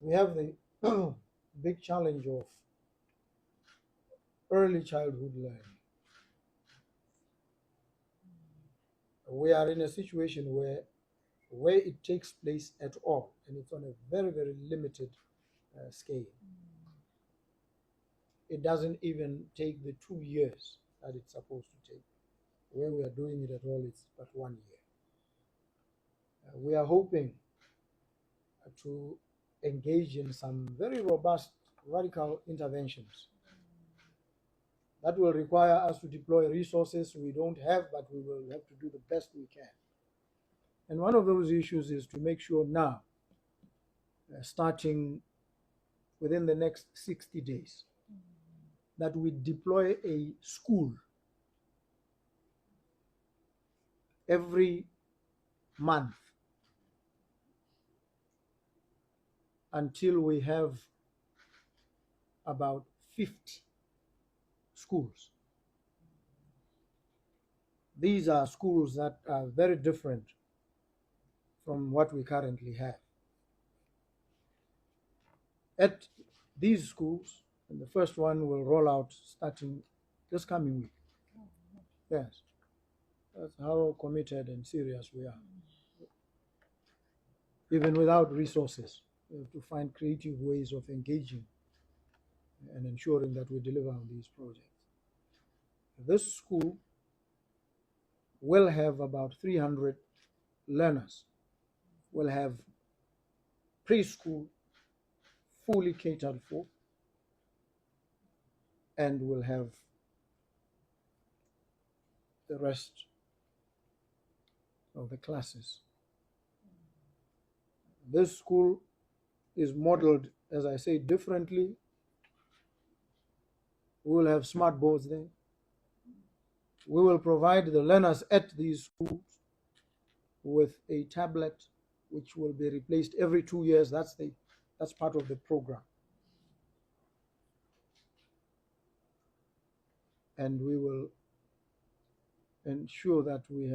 We have the big challenge of early childhood learning. We are in a situation where it takes place at all, and it's on a very, very limited scale. It doesn't even take the 2 years that it's supposed to take. Where we are doing it at all, it's but 1 year. We are hoping to engage in some very robust, radical interventions that will require us to deploy resources we don't have, but we will have to do the best we can. And one of those issues is to make sure now, starting within the next 60 days, that we deploy a school every month until we have about 50 schools. These are schools that are very different from what we currently have. At these schools, and the first one will roll out starting this coming week. Yes, that's how committed and serious we are. Even without resources, we have to find creative ways of engaging and ensuring that we deliver on these projects. This school will have about 300 learners. We'll have preschool fully catered for, and we'll have the rest of the classes. This school is modeled, as I say, differently. We will have smart boards there. We will provide the learners at these schools with a tablet which will be replaced every 2 years. That's part of the program. And we will ensure that we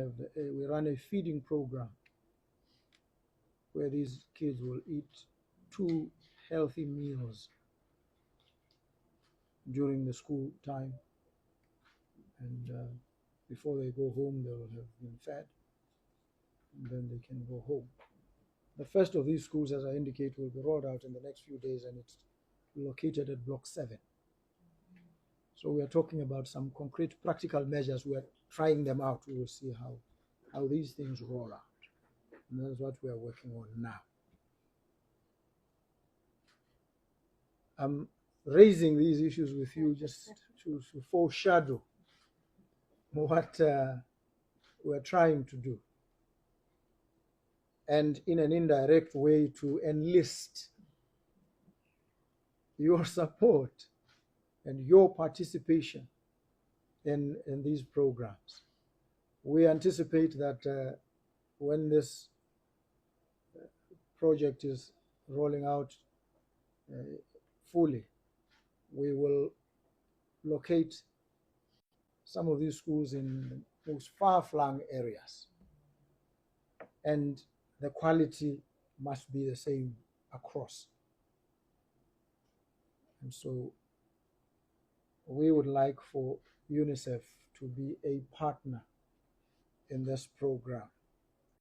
run a feeding program where these kids will eat 2 healthy meals during the school time, and before they go home they will have been fed, and then they can go home. The first of these schools, as I indicate, will be rolled out in the next few days, and it's located at Block 7. So we are talking about some concrete practical measures. We are trying them out. We will see how these things roll out. And that's what we are working on now. I'm raising these issues with you just to foreshadow what we're trying to do, and in an indirect way to enlist your support and your participation in these programs. We anticipate that when this project is rolling out fully, we will locate some of these schools in most far-flung areas, and the quality must be the same across. And so we would like for UNICEF to be a partner in this program.